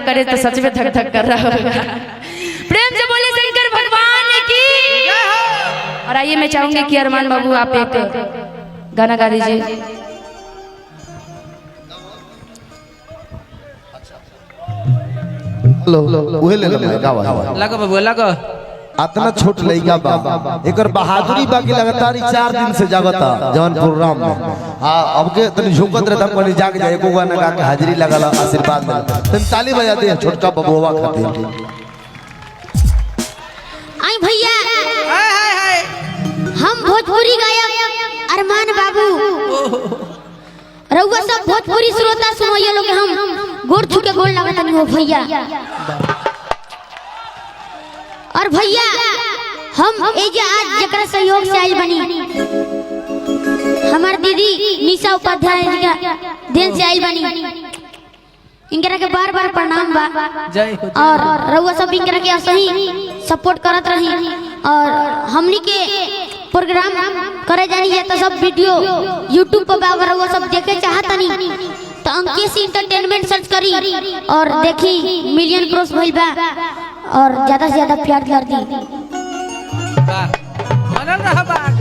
करे तो सच में धक धक कर रहा होगा। प्रेम से बोले शंकर भगवान की। और आइए मैं चाहूंगी कि अरमान बाबू आप एक गाना गा दीजिए। उहे ले लगा बाबू लगा इतना छोट लइका बा एकर बहादुरी बाकी लगातार 4 दिन से जागता जवन प्रोग्राम में। हां अब के तनी झुकत रहता कोनी जाग जाए एको गाना गा के हाजिरी लगाला आशीर्वाद दे तनी ताली बजा दे छोटका बबुआ खातिर। आई भैया हाय हाय हाय हम भोजपुरी गायक अरमान बाबू रउआ सब भोजपुरी श्रोता सुनो लोग हम गोड़ छू के गोड़ लागत नहीं हो भैया। और भैया हम एजे आज जकरा सहयोग से आइल बनी हमार दीदी निशा उपाध्याय जी का देन से आइल बनी। इनकरा के बार बार प्रणाम बा जय हो। और रउआ सब इनकरा के सही सपोर्ट करत रही। और हमनी के प्रोग्राम करे जानी है तो सब वीडियो YouTube पर बाबर रउआ सब देखे चाहतनी तो अंकेश इंटरटेनमेंट सर्च करी और देखी मिलियन क्रॉस भइल बा और ज्यादा से ज्यादा प्यार कर दी। मनल रहा बात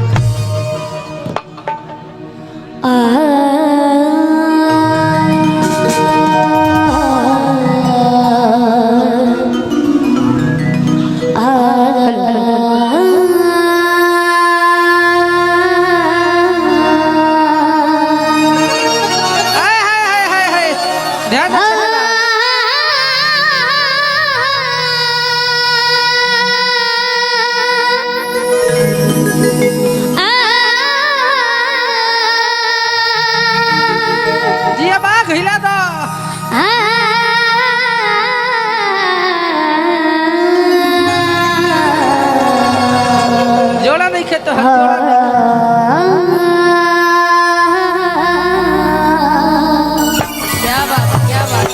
हिला दो जोड़ा नहीं खेतो क्या बात क्या बात।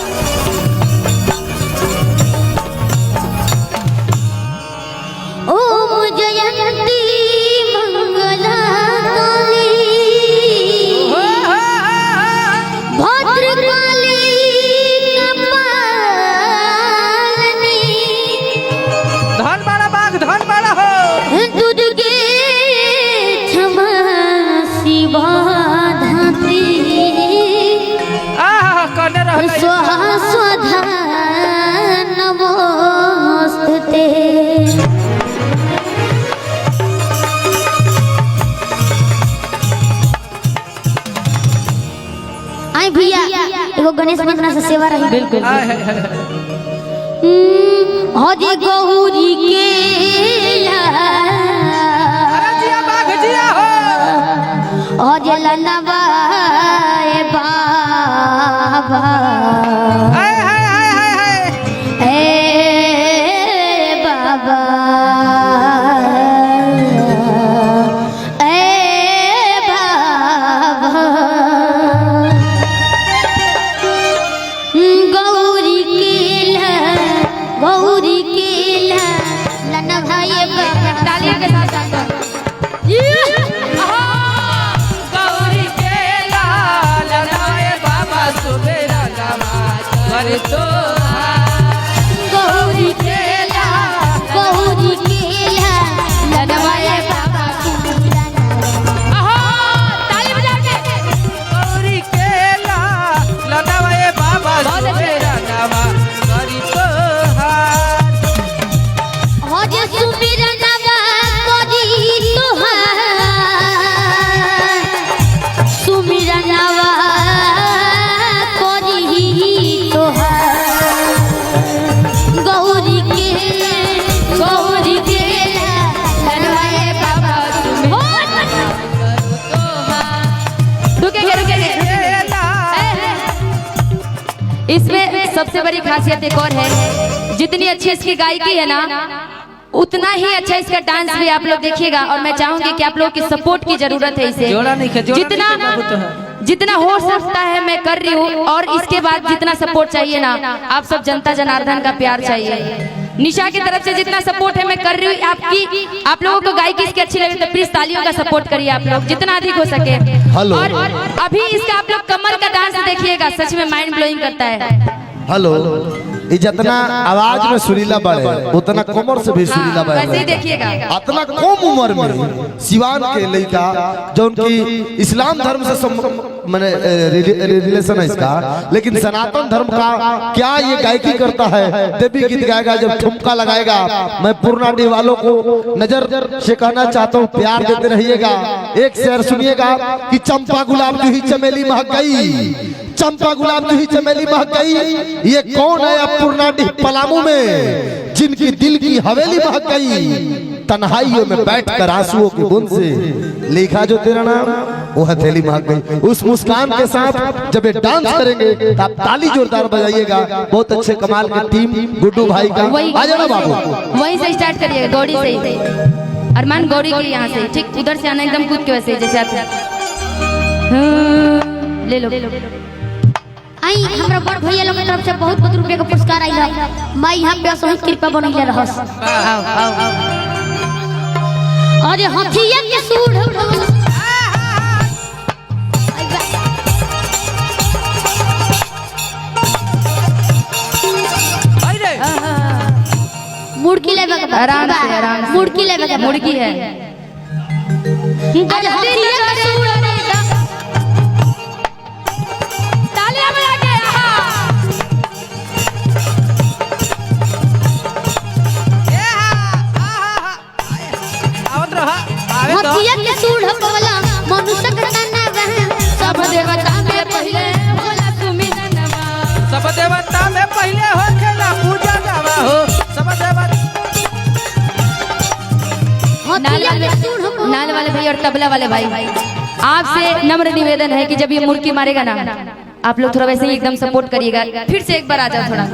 ओम जयंती मंगला नमोस्तुते। आई भैया एगो गणेश मंत्र से सेवा रही। बिल्कुल हजे गौरी के हजे लनवा बाबा गौरी केला गौरी केला लनवाए बाबा ताली बजा के गौरी केला लनवाए बाबा सुमेरा नामा करी तो हार हजे सुमेरा नामा करी तो हार सुमेरा नामा इसमें सबसे बड़ी खासियत एक और है, जितनी अच्छी इसकी गायकी है ना उतना ही अच्छा इसका डांस भी आप लोग देखिएगा। और मैं चाहूंगी कि आप लोग की सपोर्ट की जरूरत है इसे जितना हो सकता है मैं कर रही हूँ। और इसके बाद जितना सपोर्ट चाहिए ना आप सब जनता जनार्दन का प्यार चाहिए। निशा की तरफ से जितना सपोर्ट है मैं कर रही हूँ। आप लोगों को गायकी इसकी अच्छी लगे तो प्लीज तालियों का सपोर्ट करिए आप लोग जितना अधिक हो सके। और अभी इसका आप लोग कमर का डांस देखिएगा, सच में माइंड ब्लोइंग करता है। हेलो ये जितना आवाज में सुरीला बढ़े उतना कमर से भी सुरीला वैसे ही बढ़े। देखिएगा। इतना कम उम्र में सिवान के लड़का जो उनकी इस्लाम धर्म से मैंने रिलेशन है इसका, लेकिन सनातन धर्म का क्या ये गायकी करता है, देवी गीत गाएगा, जब ठुमका लगाएगा। मैं पूर्णाडी वालों को नजर से कहना चाहता हूँ, प्यार देते रहिएगा। एक शेर सुनिएगा कि चंपा गुलाब की ही चमेली महक गई, चंपा गुलाब की ही चमेली महक गई। ये कौन है अब पूर्णाडी पलामू में जिनकी दिल की हवेली महक गई। तन्हाइयों में बैठकर आंसुओं की बूंद से लिखा जो तेरा नाम वो हथेली महक गई। उस मुस्कान के साथ जब ये डांस करेंगे तो आप ताली जोरदार बजाइएगा। बहुत अच्छे कमाल की टीम गुड्डू भाई का। आ जाना बाबू, वहीं से स्टार्ट करिएगा, गौड़ी से ही। अरमान गौड़ी के यहाँ से ठीक उधर से आना, एकदम कूद के वैसे जैसे आप ले लो। आई हमरा बड़ भैया लोग की तरफ से बहुत बहुत रुपए का पुरस्कार आई है। मैं यहाँ पे असही कृपा बनैले रहस। आओ आओ आओ। अरे हथिया के सूढ़ अरे मुड़की लेवे के आराम से, आराम से। मुड़की लेवे के मुर्गी है। अरे हथिया के सूढ़ तालियां बजा के आवत रहा आवे तो हथिया के सूढ़ पवला मनुष्य के तना बहन सब देवता में पहले बोला सुमिरनवा। सब देवता में पहले हो खेला पूजा जावा हो। सब देवता हथिया के सूढ़ नाल वाले भाई और तबला वाले भाई, आपसे नम्र निवेदन है कि जब ये मुर्गी मारेगा ना, आप लोग थोड़ा वैसे ही एकदम सपोर्ट करिएगा। फिर से एक बार आ जाओ थोड़ा।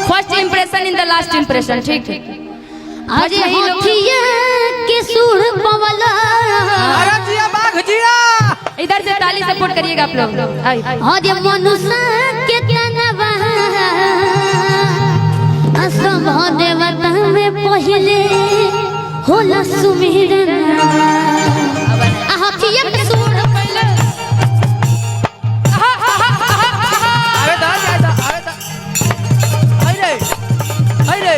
First impression in the last impression, ठीक। अरे हथिया के सूढ़ पवला अरे जिया बाघ जिया इधर से ताली सपोर्ट करिएगा आप लोग। अरे मनुष्य के तना बहन सब देवता में पहले होला सुमिरन। हथिया के सूढ़ पवला आवे दा जा दा आवे दा। अरे अरे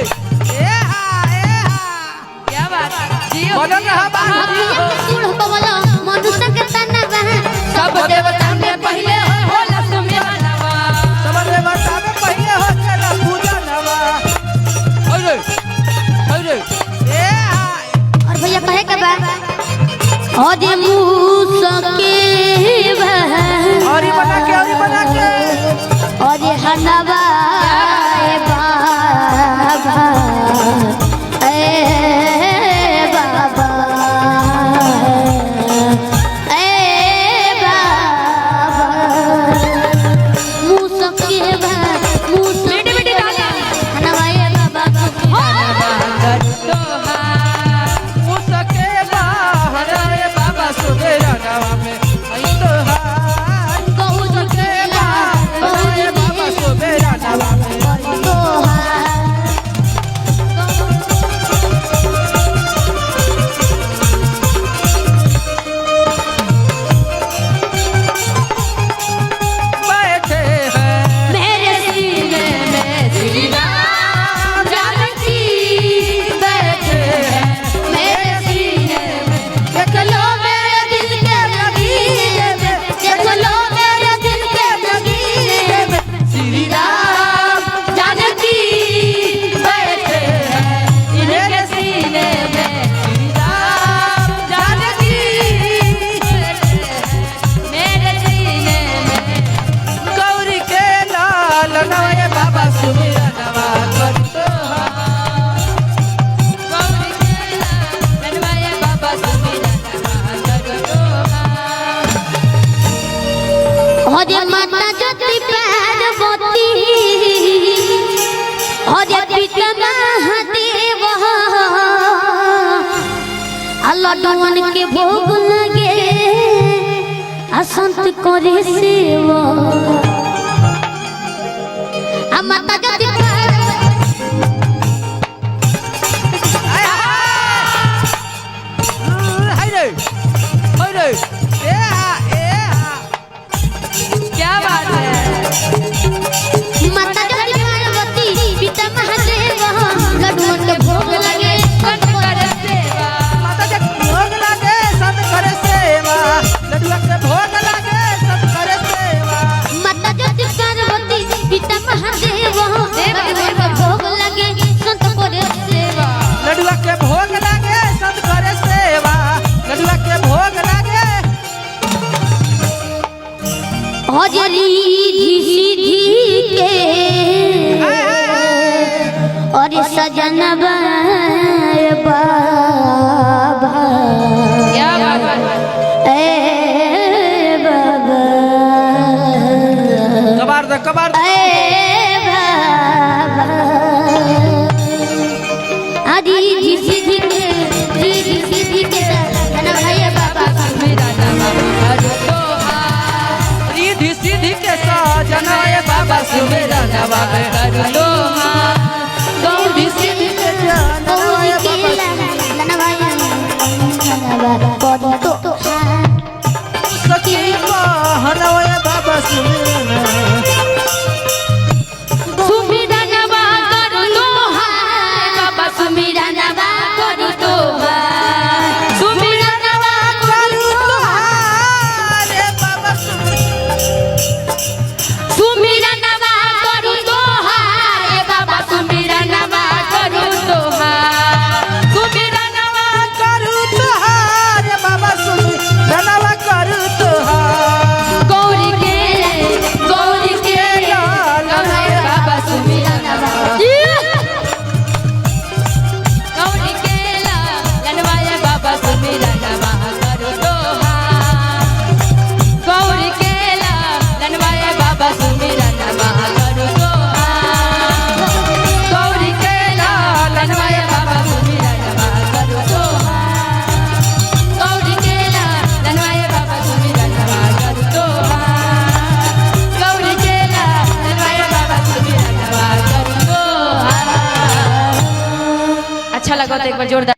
क्या बात जियो। बनल रहा बाघ हथिया के सूढ़ पवला मनुष्य के तना बहन सब देवता में पहले होला सुमिरनवा। सब देवता में पहले हो खेला पूजा जावा। अरे अरे और भैया कहे के बा अरे मूसा के बहन और बना के अरे हनवा ए बाबा ए बाबा ए बाबा मूसा के बहन मूसा बेटी बेटी तालियां। हनवा ए बाबा उसके बाहर रे बाबा सुबेरा नवा में आई तो हार। उसके बाहर रे बाबा सुबेरा नवा में बैठे हैं मेरे सीने में श्री राम जानकी बैठे हैं। मेरे सीने में देख लो मेरे दिल के लकीर में देख लो मेरे दिल के लकीर में श्री राम जानकी बैठे हैं। इनके सीने में श्री राम जानकी बैठे हैं। मेरे सीने में गौरी के लाल नवाए बाबा सुबेरा नवा करी तो हार। गौरी के लाल बनवाए बाबा सुमिरन हरे माता ज्योति पार्वती हरे पिता महादेव लड्डुअन के भोग लगे असंत करे सेवा माता ज्योति हाय रे हाय रे क्या बात है। माता ज्योति सुमिरनवा बाबा क्या बात है। ए बाबा कबार दे ए बाबा आदि सीधी के ना भाई बाबा रिद्धि सिद्धि के साजना ये बाबा सुमिरनवा में कर लो रिद्धि सिद्धि के जाना ये बाबा ना भाई तो सखी कहना ये बाबा सुमिरनवा सुमिरनवा करू तोहार बाबा सुमिरनवा करू तोहार सुमिरनवा करू रे बाबा सुमिरनवा करू तोहार बाबा सुमिरनवा करू तोहार सुमिरनवा करू तुहार बाबा सुमिरनवा करू तुहार गौरी के लहर बाबा सुमिरनवा गौरी के लनवाया बाबा सुमिरनवा करू तोहार गौरी के लनवाया बाबा सुमिरनवा करू तोहार गौरी के लनवाया बाबा सुमिरनवा करू तोहार गौरी के लनवाया बाबा सुमिरनवा करू तोहार गौरी के लनवाया बाबा सुमिरनवा करू तोहार। अच्छा लगा तो एक बार जोरदार